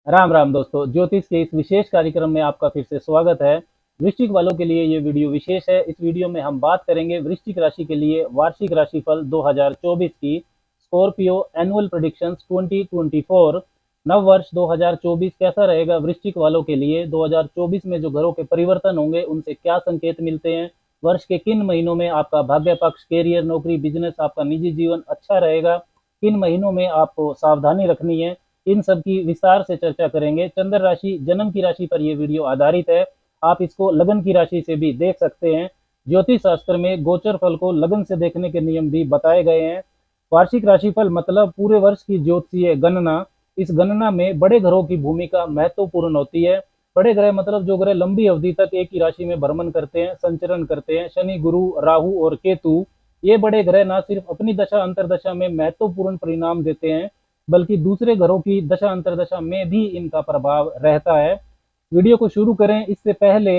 राम राम दोस्तों, ज्योतिष के इस विशेष कार्यक्रम में आपका फिर से स्वागत है। वृश्चिक वालों के लिए ये वीडियो विशेष है। इस वीडियो में हम बात करेंगे वृश्चिक राशि के लिए वार्षिक राशिफल 2024 की। Scorpio annual predictions 2024। नव वर्ष 2024 कैसा रहेगा वृश्चिक वालों के लिए। 2024 में जो ग्रहों के परिवर्तन होंगे उनसे क्या संकेत मिलते हैं। वर्ष के किन महीनों में आपका भाग्य पक्ष, कैरियर, नौकरी, बिजनेस, आपका निजी जीवन अच्छा रहेगा, किन महीनों में आपको सावधानी रखनी है, इन सब की विस्तार से चर्चा करेंगे। चंद्र राशि, जन्म की राशि पर यह वीडियो आधारित है। आप इसको लगन की राशि से भी देख सकते हैं। ज्योतिष शास्त्र में गोचर फल को लगन से देखने के नियम भी बताए गए हैं। वार्षिक राशिफल मतलब पूरे वर्ष की ज्योतिषीय गणना। इस गणना में बड़े ग्रहों की भूमिका महत्वपूर्ण होती है। बड़े ग्रह मतलब जो ग्रह लंबी अवधि तक एक ही राशि में भ्रमण करते हैं, संचरण करते हैं, शनि, गुरु, राहु और केतु। ये बड़े ग्रह न सिर्फ अपनी दशा अंतरदशा में महत्वपूर्ण परिणाम देते हैं, बल्कि दूसरे ग्रहों की दशा अंतरदशा में भी इनका प्रभाव रहता है। वीडियो को शुरू करें इससे पहले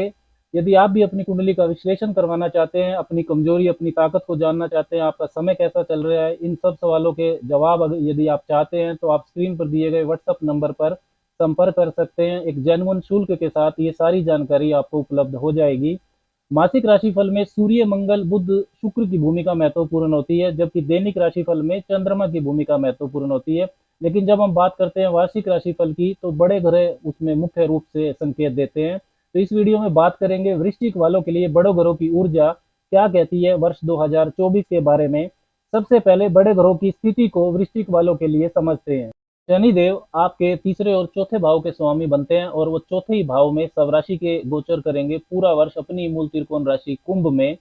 यदि आप भी अपनी कुंडली का विश्लेषण करवाना चाहते हैं, अपनी कमजोरी, अपनी ताकत को जानना चाहते हैं, आपका समय कैसा चल रहा है, इन सब सवालों के जवाब यदि आप चाहते हैं तो आप स्क्रीन पर दिए गए व्हाट्सएप नंबर पर संपर्क कर सकते हैं। एक जेन्युइन शुल्क के साथ ये सारी जानकारी आपको उपलब्ध हो जाएगी। मासिक राशिफल में सूर्य, मंगल, बुध, शुक्र की भूमिका महत्वपूर्ण होती है, जबकि दैनिक राशिफल में चंद्रमा की भूमिका महत्वपूर्ण होती है। लेकिन जब हम बात करते हैं वार्षिक राशिफल की तो बड़े ग्रह उसमें मुख्य रूप से संकेत देते हैं। तो इस वीडियो में बात करेंगे वृश्चिक वालों के लिए बड़े ग्रहों की ऊर्जा क्या कहती है वर्ष 2024 के बारे में। सबसे पहले बड़े ग्रहों की स्थिति को वृश्चिक वालों के लिए समझते हैं। शनिदेव आपके तीसरे और चौथे भाव के स्वामी बनते हैं और वो चौथे ही भाव में स्वराशि के गोचर करेंगे पूरा वर्ष अपनी मूल त्रिकोण राशि कुंभ में।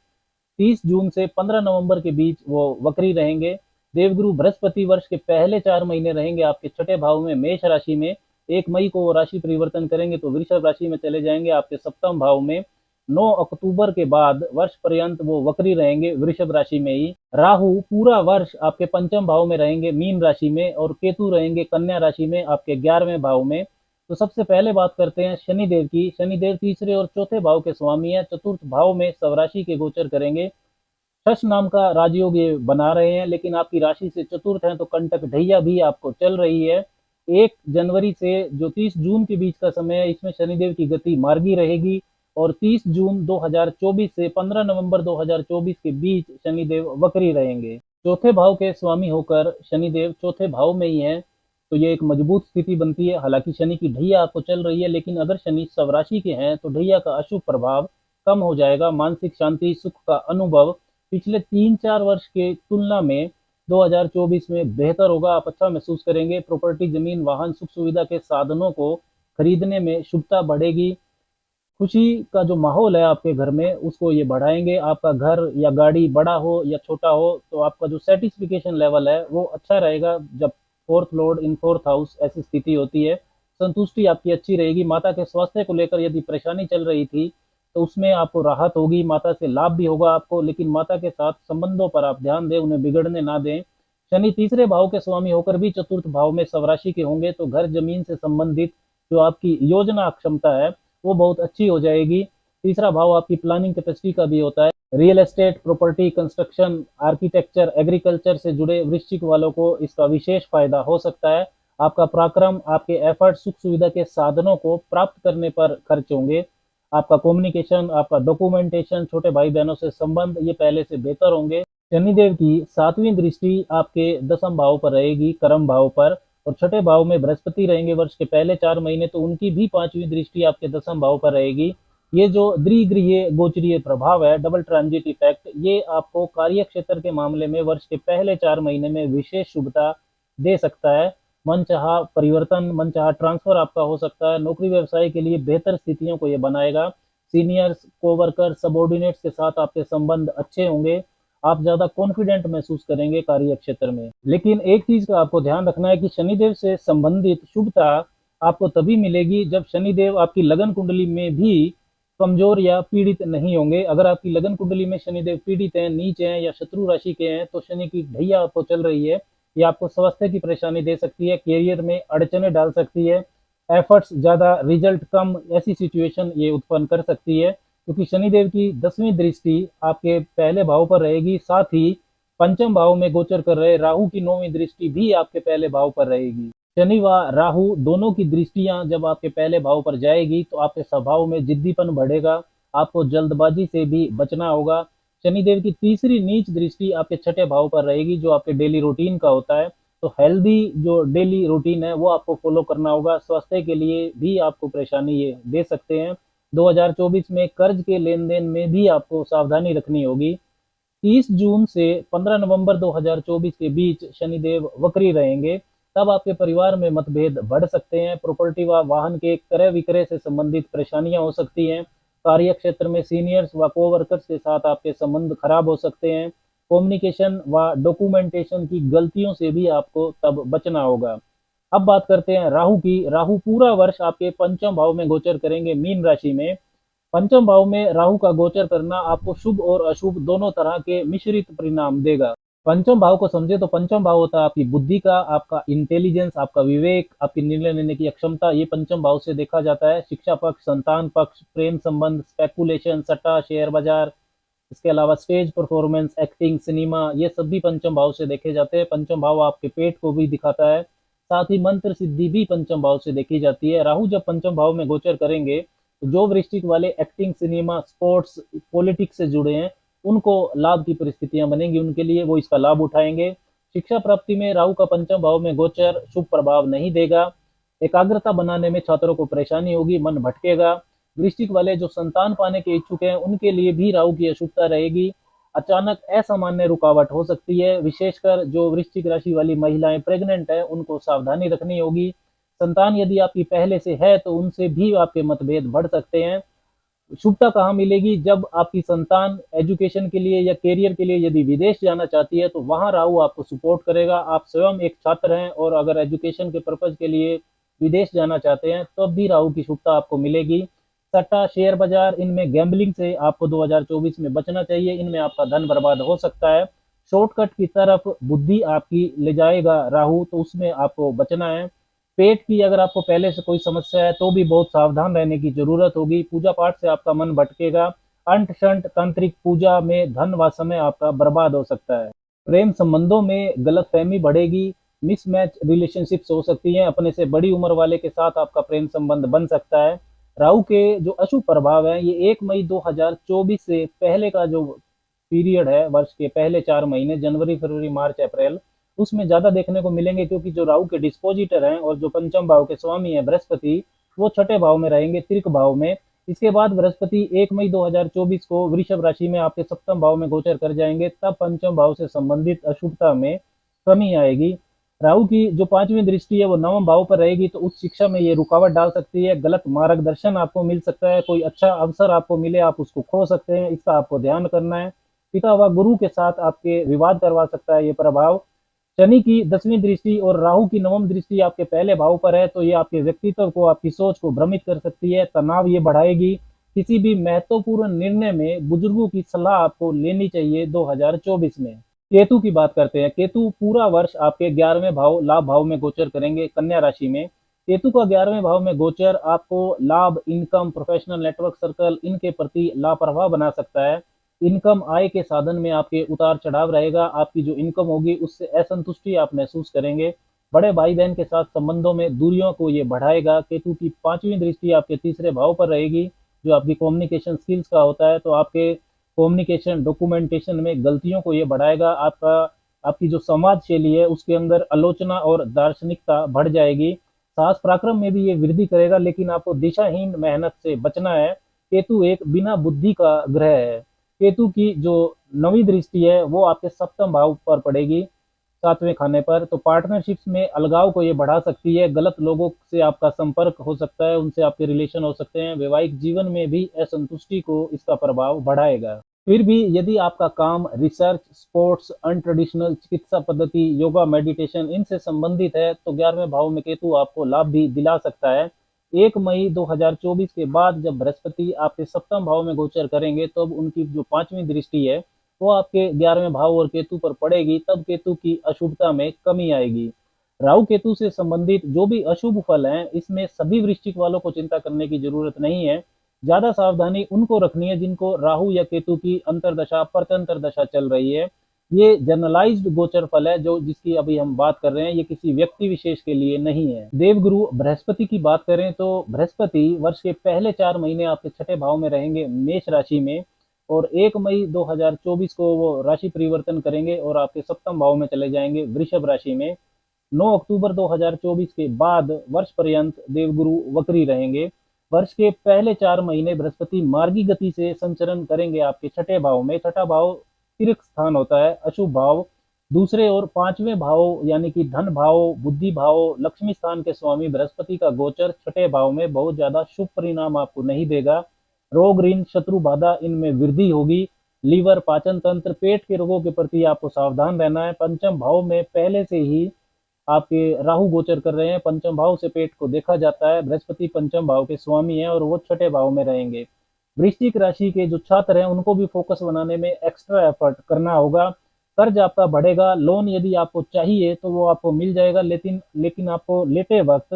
30 जून से 15 नवंबर के बीच वो वक्री रहेंगे। देवगुरु बृहस्पति वर्ष के पहले 4 महीने रहेंगे आपके छठे भाव में मेष राशि में। 1 मई को वो राशि परिवर्तन करेंगे तो वृषभ राशि में चले जाएंगे आपके सप्तम भाव में। 9 अक्टूबर के बाद वर्ष पर्यंत वो वक्री रहेंगे वृषभ राशि में ही। राहु पूरा वर्ष आपके पंचम भाव में रहेंगे मीन राशि में, और केतु रहेंगे कन्या राशि में आपके 11वें भाव में। तो सबसे पहले बात करते हैं शनिदेव की। शनिदेव तीसरे और चौथे भाव के स्वामी है। चतुर्थ भाव में स्वराशि के गोचर करेंगे। शश नाम का राजयोग ये बना रहे हैं, लेकिन आपकी राशि से चतुर्थ है तो कंटक ढैया भी आपको चल रही है। 1 जनवरी से जो 30 जून के बीच का समय है इसमें शनिदेव की गति मार्गी रहेगी, और 30 जून 2024 से 15 नवंबर 2024 के बीच शनिदेव वक्री रहेंगे। चौथे भाव के स्वामी होकर शनिदेव चौथे भाव में ही है, तो ये एक मजबूत स्थिति बनती है। हालांकि शनि की ढैया आपको चल रही है, लेकिन अगर शनि स्वराशि के हैं तो ढैया का अशुभ प्रभाव कम हो जाएगा। मानसिक शांति, सुख का अनुभव पिछले 3-4 वर्ष के तुलना में 2024 में बेहतर होगा। आप अच्छा महसूस करेंगे। प्रॉपर्टी, जमीन, वाहन, सुख सुविधा के साधनों को खरीदने में शुभता बढ़ेगी। खुशी का जो माहौल है आपके घर में उसको ये बढ़ाएंगे। आपका घर या गाड़ी बड़ा हो या छोटा हो तो आपका जो सेटिस्फिकेशन लेवल है वो अच्छा रहेगा। जब fourth Lord in fourth house ऐसी स्थिति होती है, संतुष्टि आपकी अच्छी रहेगी। माता के स्वास्थ्य को लेकर यदि परेशानी चल रही थी तो उसमें आपको राहत होगी, माता से लाभ भी होगा आपको। लेकिन माता के साथ संबंधों पर आप ध्यान दें, उन्हें बिगड़ने ना दें। शनि तीसरे भाव के स्वामी होकर भी चतुर्थ भाव में स्वराशि के होंगे तो घर जमीन से संबंधित जो आपकी योजना क्षमता है वो बहुत अच्छी हो जाएगी। तीसरा भाव आपकी प्लानिंग कैपेसिटी का भी होता है। Real estate, property, construction, architecture, agriculture से जुड़े वृश्चिक वालों को इसका विशेष फायदा हो सकता है। आपका पराक्रम, आपके एफर्ट सुख सुविधा के साधनों को प्राप्त करने पर खर्च होंगे। आपका कम्युनिकेशन, आपका डॉक्यूमेंटेशन, छोटे भाई बहनों से संबंध ये पहले से बेहतर होंगे। शनिदेव की 7वीं दृष्टि आपके 10म भाव पर रहेगी, कर्म भाव पर, और छठे भाव में बृहस्पति रहेंगे वर्ष के पहले 4 महीने, तो उनकी भी 5वीं दृष्टि आपके 10म भाव पर रहेगी। ये जो द्विगृहीय गोचरीय प्रभाव है, डबल ट्रांजिट इफेक्ट, ये आपको कार्य क्षेत्र के मामले में वर्ष के पहले 4 महीने में विशेष शुभता दे सकता है। मनचाहा परिवर्तन, मनचाहा ट्रांसफर आपका हो सकता है। नौकरी व्यवसाय के लिए बेहतर स्थितियों को ये बनाएगा। सीनियर्स, कोवर्कर, सबॉर्डिनेट्स के साथ आपके संबंध अच्छे होंगे। आप ज्यादा कॉन्फिडेंट महसूस करेंगे कार्य क्षेत्र में। लेकिन एक चीज का आपको ध्यान रखना है कि शनिदेव से संबंधित शुभता आपको तभी मिलेगी जब शनिदेव आपकी लगन कुंडली में भी कमजोर या पीड़ित नहीं होंगे। अगर आपकी लगन कुंडली में शनिदेव पीड़ित हैं, नीच हैं या शत्रु राशि के हैं तो शनि की ढैया आपको चल रही है, ये आपको स्वास्थ्य की परेशानी दे सकती है, कैरियर में अड़चने डाल सकती है, एफर्ट्स ज्यादा रिजल्ट कम, ऐसी सिचुएशन ये उत्पन्न कर सकती है। क्योंकि शनिदेव की 10वीं दृष्टि आपके पहले भाव पर रहेगी, साथ ही पंचम भाव में गोचर कर रहे राहु की 9वीं दृष्टि भी आपके पहले भाव पर रहेगी। शनि व राहु दोनों की दृष्टियां जब आपके पहले भाव पर जाएगी तो आपके स्वभाव में जिद्दीपन बढ़ेगा, आपको जल्दबाजी से भी बचना होगा। शनिदेव की तीसरी नीच दृष्टि आपके छठे भाव पर रहेगी जो आपके डेली रूटीन का होता है। तो हेल्दी जो डेली रूटीन है वो आपको फॉलो करना होगा। स्वास्थ्य के लिए भी आपको परेशानी ये दे सकते हैं। 2024 में कर्ज के लेन देन में भी आपको सावधानी रखनी होगी। 30 जून से 15 नवंबर 2024 के बीच शनिदेव वक्री रहेंगे। तब आपके परिवार में मतभेद बढ़ सकते हैं। प्रॉपर्टी व वाहन के क्रय विक्रय से संबंधित परेशानियां हो सकती हैं। कार्य क्षेत्र में सीनियर्स व कोवर्कर्स के साथ आपके संबंध खराब हो सकते हैं। कम्युनिकेशन व डॉक्यूमेंटेशन की गलतियों से भी आपको तब बचना होगा। अब बात करते हैं राहु की। राहु पूरा वर्ष आपके पंचम भाव में गोचर करेंगे, मीन राशि में। पंचम भाव में राहु का गोचर करना आपको शुभ और अशुभ दोनों तरह के मिश्रित परिणाम देगा। पंचम भाव को समझे तो पंचम भाव होता है आपकी बुद्धि का, आपका इंटेलिजेंस, आपका विवेक, आपकी निर्णय लेने की क्षमता। ये पंचम भाव से देखा जाता है। शिक्षा पक्ष, संतान पक्ष, प्रेम संबंध, स्पेकुलेशन, सट्टा, शेयर बाजार, इसके अलावा स्टेज परफॉर्मेंस, एक्टिंग, सिनेमा, ये सभी पंचम भाव से देखे जाते हैं। पंचम भाव आपके पेट को भी दिखाता है। साथ ही मंत्र सिद्धि भी पंचम भाव से देखी जाती है। राहु जब पंचम भाव में गोचर करेंगे तो जो वृश्चिक वाले एक्टिंग, सिनेमा, स्पोर्ट्स, पॉलिटिक्स से जुड़े हैं उनको लाभ की परिस्थितियां बनेंगी, उनके लिए वो इसका लाभ उठाएंगे। शिक्षा प्राप्ति में राहु का पंचम भाव में गोचर शुभ प्रभाव नहीं देगा। एकाग्रता बनाने में छात्रों को परेशानी होगी, मन भटकेगा। वृश्चिक वाले जो संतान पाने के इच्छुक हैं उनके लिए भी राहु की अशुभता रहेगी। अचानक असामान्य रुकावट हो सकती है। विशेषकर जो वृश्चिक राशि वाली महिलाएं प्रेग्नेंट है उनको सावधानी रखनी होगी। संतान यदि आपकी पहले से है तो उनसे भी आपके मतभेद बढ़ सकते हैं। शुभता कहाँ मिलेगी? जब आपकी संतान एजुकेशन के लिए या करियर के लिए यदि विदेश जाना चाहती है तो वहां राहु आपको सपोर्ट करेगा। आप स्वयं एक छात्र हैं और अगर एजुकेशन के पर्पज के लिए विदेश जाना चाहते हैं तब भी राहु की शुभता आपको मिलेगी। सट्टा, शेयर बाजार, इनमें गैम्बलिंग से आपको 2024 में बचना चाहिए। इनमें आपका धन बर्बाद हो सकता है। शॉर्टकट की तरफ बुद्धि आपकी ले जाएगा राहु, तो उसमें आपको बचना है। पेट की अगर आपको पहले से कोई समस्या है तो भी बहुत सावधान रहने की जरूरत होगी। पूजा पाठ से आपका मन भटकेगा। अंट शंट तांत्रिक पूजा में धन व समय आपका बर्बाद हो सकता है। प्रेम संबंधों में गलतफहमी बढ़ेगी। मिसमैच रिलेशनशिप्स हो सकती हैं। अपने से बड़ी उम्र वाले के साथ आपका प्रेम संबंध बन सकता है। राहु के जो अशुभ प्रभाव है ये 1 मई 2024 से पहले का जो पीरियड है, वर्ष के पहले 4 महीने, जनवरी, फरवरी, मार्च, अप्रैल, उसमें ज्यादा देखने को मिलेंगे क्योंकि जो राहु के डिस्पोजिटर हैं और जो पंचम भाव के स्वामी हैं बृहस्पति, वो छठे भाव में रहेंगे, तिर्क भाव में। इसके बाद बृहस्पति 1 मई 2024 को वृषभ राशि में आपके सप्तम भाव में गोचर कर जाएंगे। तब पंचम भाव से संबंधित अशुभता में कमी आएगी। राहु की जो पांचवी दृष्टि है वो नवम भाव पर रहेगी तो उच्च शिक्षा में ये रुकावट डाल सकती है। गलत मार्गदर्शन आपको मिल सकता है। कोई अच्छा अवसर आपको मिले, आप उसको खो सकते हैं, इसका आपको ध्यान करना है। पिता व गुरु के साथ आपके विवाद करवा सकता है ये प्रभाव। शनि की 10वीं दृष्टि और राहु की नवम दृष्टि आपके पहले भाव पर है तो ये आपके व्यक्तित्व को, आपकी सोच को भ्रमित कर सकती है। तनाव ये बढ़ाएगी। किसी भी महत्वपूर्ण निर्णय में बुजुर्गों की सलाह आपको लेनी चाहिए 2024 में। केतु की बात करते हैं। केतु पूरा वर्ष आपके 11वें भाव, लाभ भाव में गोचर करेंगे, कन्या राशि में। केतु का 11वें भाव में गोचर आपको लाभ, इनकम, प्रोफेशनल नेटवर्क सर्कल, इनके प्रति लापरवाह बना सकता है। इनकम, आय के साधन में आपके उतार चढ़ाव रहेगा। आपकी जो इनकम होगी उससे असंतुष्टि आप महसूस करेंगे। बड़े भाई बहन के साथ संबंधों में दूरियों को ये बढ़ाएगा। केतु की पांचवी दृष्टि आपके तीसरे भाव पर रहेगी जो आपकी कम्युनिकेशन स्किल्स का होता है, तो आपके कम्युनिकेशन, डॉक्यूमेंटेशन में गलतियों को ये बढ़ाएगा। आपकी जो समाज शैली है उसके अंदर आलोचना और दार्शनिकता बढ़ जाएगी। साहस पराक्रम में भी ये वृद्धि करेगा, लेकिन आपको दिशाहीन मेहनत से बचना है। केतु एक बिना बुद्धि का ग्रह है। केतु की जो नवी दृष्टि है वो आपके सप्तम भाव पर पड़ेगी, 7वें खाने पर, तो पार्टनरशिप्स में अलगाव को ये बढ़ा सकती है। गलत लोगों से आपका संपर्क हो सकता है, उनसे आपके रिलेशन हो सकते हैं। वैवाहिक जीवन में भी असंतुष्टि को इसका प्रभाव बढ़ाएगा। फिर भी यदि आपका काम रिसर्च, स्पोर्ट्स, अनट्रेडिशनल चिकित्सा पद्धति, योगा, मेडिटेशन, इनसे संबंधित है तो 11वें भाव में केतु आपको लाभ भी दिला सकता है। 1 मई 2024 के बाद जब बृहस्पति आपके सप्तम भाव में गोचर करेंगे तब उनकी जो पांचवी दृष्टि है वो आपके 11वें भाव और केतु पर पड़ेगी। तब केतु की अशुभता में कमी आएगी। राहु केतु से संबंधित जो भी अशुभ फल हैं इसमें सभी वृश्चिक वालों को चिंता करने की जरूरत नहीं है। ज्यादा सावधानी उनको रखनी है जिनको राहु या केतु की अंतरदशा, परतंत्र दशा चल रही है। ये जर्नलाइज्ड गोचर फल है जो जिसकी अभी हम बात कर रहे हैं, ये किसी व्यक्ति विशेष के लिए नहीं है। देवगुरु बृहस्पति की बात करें तो बृहस्पति वर्ष के पहले 4 महीने आपके छठे भाव में रहेंगे मेष राशि में, और 1 मई 2024 को वो राशि परिवर्तन करेंगे और आपके सप्तम भाव में चले जाएंगे वृषभ राशि में। 9 अक्टूबर 2024 के बाद वर्ष पर्यंत देवगुरु वक्री रहेंगे। वर्ष के पहले 4 महीने बृहस्पति मार्गी गति से संचरण करेंगे आपके छठे भाव में। छठा भाव तीर्थ स्थान होता है, अशुभ भाव। दूसरे और पांचवें भाव यानी कि धन भाव, बुद्धि भाव, लक्ष्मी स्थान के स्वामी बृहस्पति का गोचर छठे भाव में बहुत ज्यादा शुभ परिणाम आपको नहीं देगा। रोग, ऋण, शत्रु बाधा इनमें वृद्धि होगी। लीवर, पाचन तंत्र, पेट के रोगों के प्रति आपको सावधान रहना है। पंचम भाव में पहले से ही आपके राहु गोचर कर रहे हैं। पंचम भाव से पेट को देखा जाता है। बृहस्पति पंचम भाव के स्वामी हैं और वो छठे भाव में रहेंगे। वृश्चिक राशि के जो छात्र हैं उनको भी फोकस बनाने में एक्स्ट्रा एफर्ट करना होगा। कर्ज आपका बढ़ेगा। लोन यदि आपको चाहिए तो वो आपको मिल जाएगा, लेकिन आपको लेते वक्त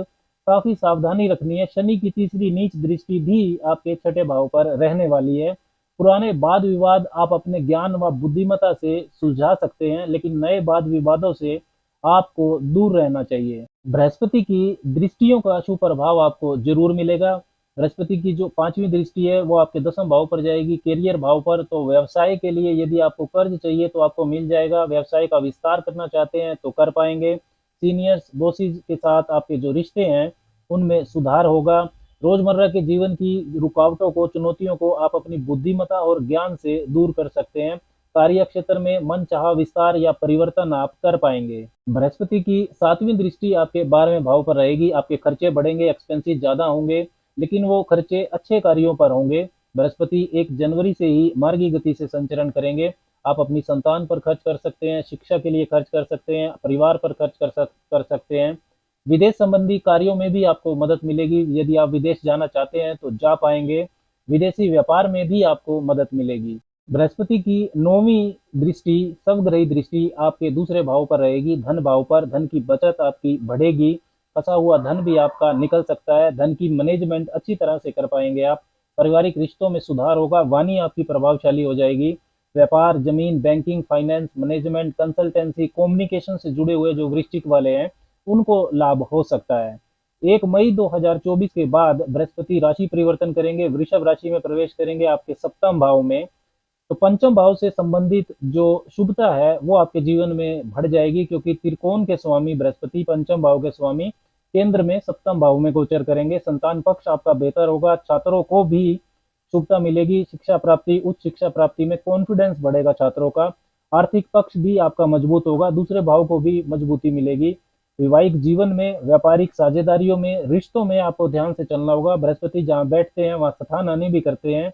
काफी सावधानी रखनी है। शनि की तीसरी नीच दृष्टि भी आपके छठे भाव पर रहने वाली है। पुराने वाद विवाद आप अपने ज्ञान व बुद्धिमत्ता से सुलझा सकते हैं, लेकिन नए वाद विवादों से आपको दूर रहना चाहिए। बृहस्पति की दृष्टियों का शुभ प्रभाव आपको जरूर मिलेगा। बृहस्पति की जो पांचवी दृष्टि है वो आपके दसम भाव पर जाएगी, कैरियर भाव पर। तो व्यवसाय के लिए यदि आपको कर्ज चाहिए तो आपको मिल जाएगा। व्यवसाय का विस्तार करना चाहते हैं तो कर पाएंगे। सीनियर्स बॉसेस के साथ आपके जो रिश्ते हैं उनमें सुधार होगा। रोजमर्रा के जीवन की रुकावटों को, चुनौतियों को आप अपनी बुद्धिमत्ता और ज्ञान से दूर कर सकते हैं। कार्य क्षेत्र में मन चाहा विस्तार या परिवर्तन आप कर पाएंगे। बृहस्पति की सातवीं दृष्टि आपके 12वें भाव पर रहेगी। आपके खर्चे बढ़ेंगे, एक्सपेंसिव ज्यादा होंगे, लेकिन वो खर्चे अच्छे कार्यों पर होंगे। बृहस्पति 1 जनवरी से ही मार्गी गति से संचरण करेंगे। आप अपनी संतान पर खर्च कर सकते हैं, शिक्षा के लिए खर्च कर सकते हैं, परिवार पर खर्च कर सकते हैं। विदेश संबंधी कार्यों में भी आपको मदद मिलेगी। यदि आप विदेश जाना चाहते हैं तो जा पाएंगे। विदेशी व्यापार में भी आपको मदद मिलेगी। बृहस्पति की 9वीं दृष्टि, समग्रही दृष्टि आपके दूसरे भाव पर रहेगी, धन भाव पर। धन की बचत आपकी बढ़ेगी। फंसा हुआ धन भी आपका निकल सकता है। धन की मैनेजमेंट अच्छी तरह से कर पाएंगे आप। पारिवारिक रिश्तों में सुधार होगा। वाणी आपकी प्रभावशाली हो जाएगी। व्यापार, जमीन, banking, finance, management, consultancy, communication से जुड़े हुए जो वृश्चिक वाले हैं उनको लाभ हो सकता है। 1 मई 2024 के बाद बृहस्पति राशि परिवर्तन करेंगे, वृषभ राशि में प्रवेश करेंगे आपके सप्तम भाव में। तो पंचम भाव से संबंधित जो शुभता है वो आपके जीवन में बढ़ जाएगी, क्योंकि त्रिकोण के स्वामी बृहस्पति, पंचम भाव के स्वामी, केंद्र में सप्तम भाव में गोचर करेंगे। संतान पक्ष आपका बेहतर होगा। छात्रों को भी शुभता मिलेगी। शिक्षा प्राप्ति, उच्च शिक्षा प्राप्ति में कॉन्फिडेंस बढ़ेगा छात्रों का। आर्थिक पक्ष भी आपका मजबूत होगा। दूसरे भाव को भी मजबूती मिलेगी। वैवाहिक जीवन में, व्यापारिक साझेदारियों में, रिश्तों में आपको ध्यान से चलना होगा। बृहस्पति जहाँ बैठते हैं वहां स्थान आने भी करते हैं।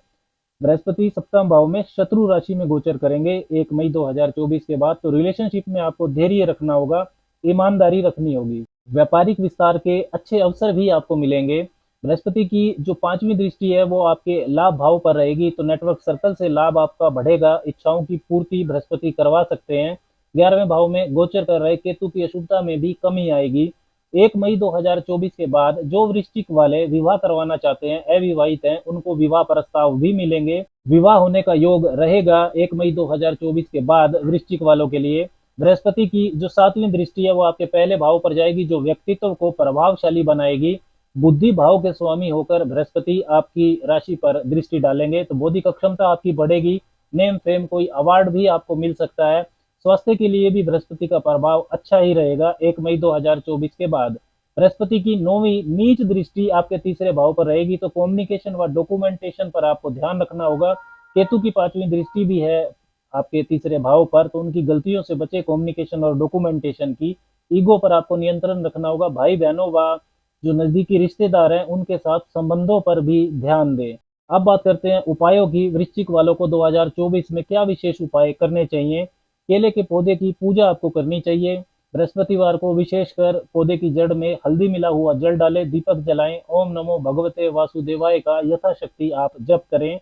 बृहस्पति सप्तम भाव में शत्रु राशि में गोचर करेंगे 1 मई 2024 के बाद। तो रिलेशनशिप में आपको धैर्य रखना होगा, ईमानदारी रखनी होगी। व्यापारिक विस्तार के अच्छे अवसर भी आपको मिलेंगे। बृहस्पति की जो पांचवी दृष्टि है वो आपके लाभ भाव पर रहेगी, तो नेटवर्क सर्कल से लाभ आपका बढ़ेगा। इच्छाओं की पूर्ति बृहस्पति करवा सकते हैं। 11वें भाव में गोचर कर रहे केतु की अशुभता में भी कमी आएगी। 1 मई 2024 के बाद जो वृश्चिक वाले विवाह करवाना चाहते हैं, अविवाहित हैं, उनको विवाह प्रस्ताव भी मिलेंगे। विवाह होने का योग रहेगा 1 मई 2024 के बाद वृश्चिक वालों के लिए। बृहस्पति की जो सातवीं दृष्टि है वो आपके पहले भाव पर जाएगी, जो व्यक्तित्व को प्रभावशाली बनाएगी। बुद्धि भाव के स्वामी होकर बृहस्पति आपकी राशि पर दृष्टि डालेंगे, तो बौद्धिक क्षमता आपकी बढ़ेगी। नेम फेम, कोई अवार्ड भी आपको मिल सकता है। स्वास्थ्य के लिए भी बृहस्पति का प्रभाव अच्छा ही रहेगा 1 मई 2024 के बाद। बृहस्पति की 9वीं नीच दृष्टि आपके तीसरे भाव पर रहेगी, तो कम्युनिकेशन व डॉक्यूमेंटेशन पर आपको ध्यान रखना होगा। केतु की 5वीं दृष्टि भी है आपके तीसरे भाव पर, तो उनकी गलतियों से बचे, कम्युनिकेशन और डॉक्यूमेंटेशन की। ईगो पर आपको नियंत्रण रखना होगा। भाई बहनों व जो नजदीकी रिश्तेदार हैं उनके साथ संबंधों पर भी ध्यान दें। अब बात करते हैं उपायों की। वृश्चिक वालों को 2024 में क्या विशेष उपाय करने चाहिए। केले के पौधे की पूजा आपको करनी चाहिए। बृहस्पतिवार को विशेषकर पौधे की जड़ में हल्दी मिला हुआ जल डालें, दीपक जलाएं। ओम नमो भगवते वासुदेवाय का यथाशक्ति आप जप करें।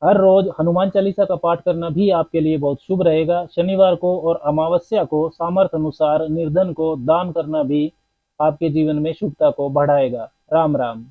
हर रोज हनुमान चालीसा का पाठ करना भी आपके लिए बहुत शुभ रहेगा। शनिवार को और अमावस्या को सामर्थ्य अनुसार निर्धन को दान करना भी आपके जीवन में शुभता को बढ़ाएगा। राम राम।